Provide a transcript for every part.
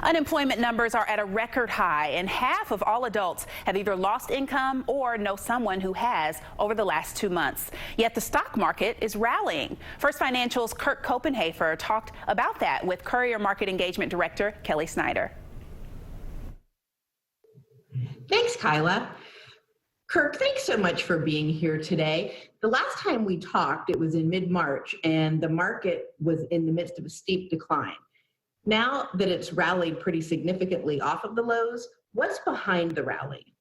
Unemployment numbers are at a record high, and half of all adults have either lost income or know someone who has over the last 2 months. Yet the stock market is rallying. First Financial's Kirk Copenhaver talked about that with Courier Market Engagement Director Kelly Snyder. Thanks, Kyla. Kirk, thanks so much for being here today. The last time we talked, it was in mid-March, and the market was in the midst of a steep decline. Now that it's rallied pretty significantly off of the lows, what's behind the rally?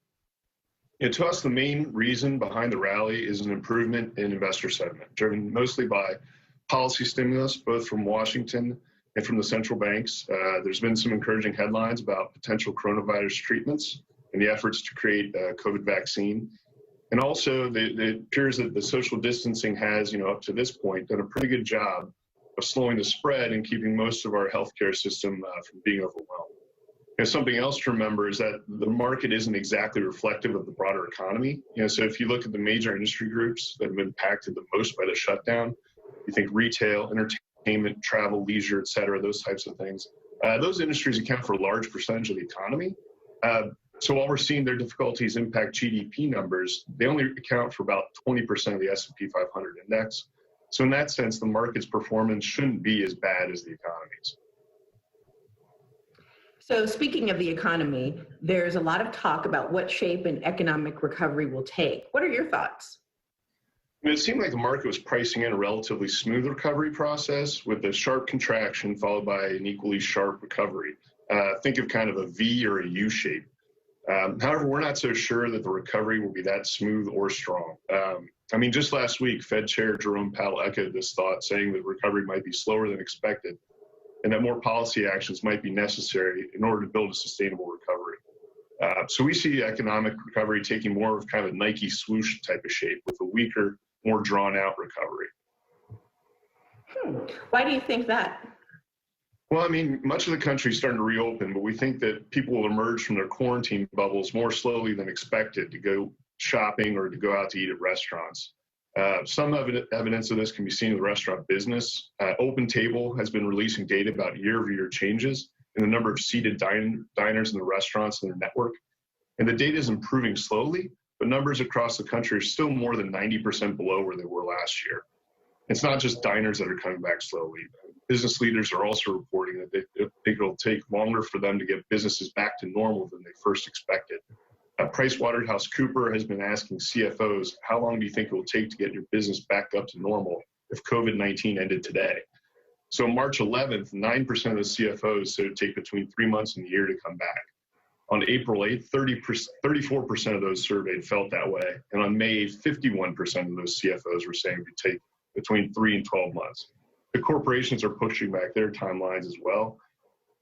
To us, the main reason behind the rally is an improvement in investor sentiment, driven mostly by policy stimulus, both from Washington and from the central banks. There's been some encouraging headlines about potential coronavirus treatments and the efforts to create a COVID vaccine. And also, it appears that the social distancing has, up to this point, done a pretty good job of slowing the spread and keeping most of our healthcare system from being overwhelmed. Something else to remember is that the market isn't exactly reflective of the broader economy. So if you look at the major industry groups that have been impacted the most by the shutdown, you think retail, entertainment, travel, leisure, et cetera, those types of things. Those industries account for a large percentage of the economy. So while we're seeing their difficulties impact GDP numbers, they only account for about 20% of the S&P 500 index. So in that sense, the market's performance shouldn't be as bad as the economy's. So speaking of the economy, there's a lot of talk about what shape an economic recovery will take. What are your thoughts? It seemed like the market was pricing in a relatively smooth recovery process with a sharp contraction followed by an equally sharp recovery. Think of kind of a V or a U shape. However, we're not so sure that the recovery will be that smooth or strong. Just last week, Fed Chair Jerome Powell echoed this thought, saying that recovery might be slower than expected and that more policy actions might be necessary in order to build a sustainable recovery. So we see economic recovery taking more of kind of a Nike swoosh type of shape with a weaker, more drawn out recovery. Why do you think that? Well, much of the country is starting to reopen, but we think that people will emerge from their quarantine bubbles more slowly than expected to go shopping or to go out to eat at restaurants. Some evidence of this can be seen in the restaurant business. Open Table has been releasing data about year-over-year changes in the number of seated diners in the restaurants in their network. And the data is improving slowly, but numbers across the country are still more than 90% below where they were last year. It's not just diners that are coming back slowly. Business leaders are also reporting that they think it'll take longer for them to get businesses back to normal than they first expected. PricewaterhouseCoopers has been asking CFOs, how long do you think it will take to get your business back up to normal if COVID-19 ended today? So March 11th, 9% of the CFOs said it would take between 3 months and a year to come back. On April 8th, 34% of those surveyed felt that way. And on May 8th, 51% of those CFOs were saying it would take between 3 and 12 months. The corporations are pushing back their timelines as well.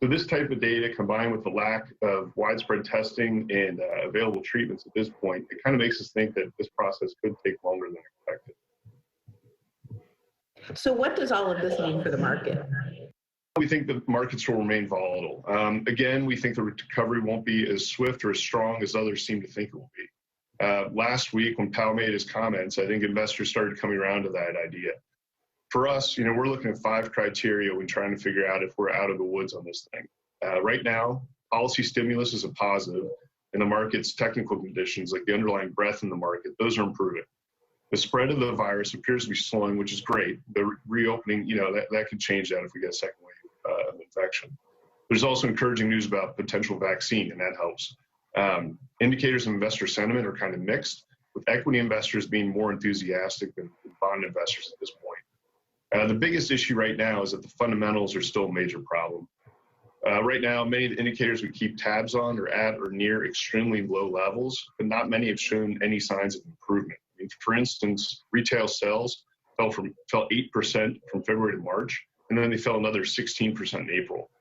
So this type of data, combined with the lack of widespread testing and available treatments at this point, it kind of makes us think that this process could take longer than expected. So what does all of this mean for the market? We think the markets will remain volatile. Again, we think the recovery won't be as swift or as strong as others seem to think it will be. Last week, when Powell made his comments, I think investors started coming around to that idea. For us, we're looking at 5 criteria when trying to figure out if we're out of the woods on this thing. Right now, policy stimulus is a positive, and the market's technical conditions, like the underlying breadth in the market, those are improving. The spread of the virus appears to be slowing, which is great. The reopening, that could change that if we get a second wave of infection. There's also encouraging news about potential vaccine, and that helps. Indicators of investor sentiment are kind of mixed, with equity investors being more enthusiastic than bond investors at this point. The biggest issue right now is that the fundamentals are still a major problem. Right now, many of the indicators we keep tabs on are at or near extremely low levels, but not many have shown any signs of improvement. For instance, retail sales fell 8% from February to March, and then they fell another 16% in April.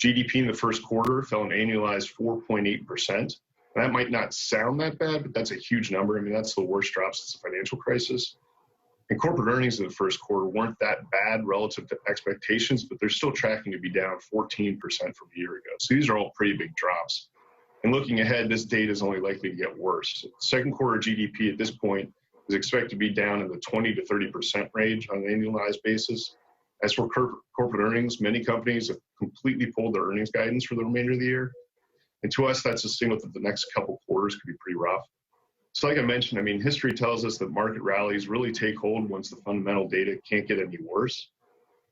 GDP in the first quarter fell an annualized 4.8%. That might not sound that bad, but that's a huge number. That's the worst drop since the financial crisis. And corporate earnings in the first quarter weren't that bad relative to expectations, but they're still tracking to be down 14% from a year ago. So these are all pretty big drops. And looking ahead, this data is only likely to get worse. Second quarter GDP at this point is expected to be down in the 20 to 30% range on an annualized basis. As for corporate earnings, many companies have completely pulled their earnings guidance for the remainder of the year. And to us, that's a signal that the next couple quarters could be pretty rough. So like I mentioned, I mean, history tells us that market rallies really take hold once the fundamental data can't get any worse.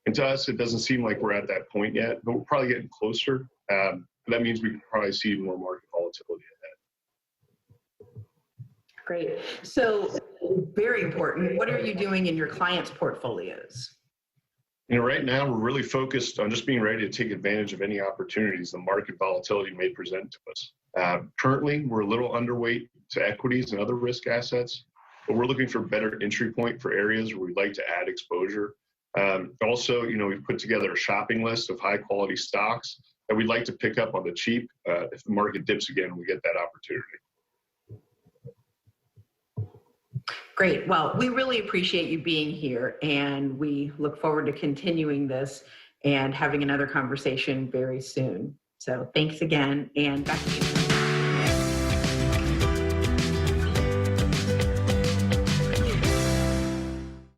And to us, it doesn't seem like we're at that point yet, but we're probably getting closer. That means we could probably see more market volatility ahead. Great. So very important. What are you doing in your clients' portfolios? Right now, we're really focused on just being ready to take advantage of any opportunities the market volatility may present to us. Currently, we're a little underweight to equities and other risk assets, but we're looking for a better entry point for areas where we'd like to add exposure. Also, we've put together a shopping list of high quality stocks that we'd like to pick up on the cheap if the market dips again, we get that opportunity. Great. Well, we really appreciate you being here, and we look forward to continuing this and having another conversation very soon. So thanks again, and back to you.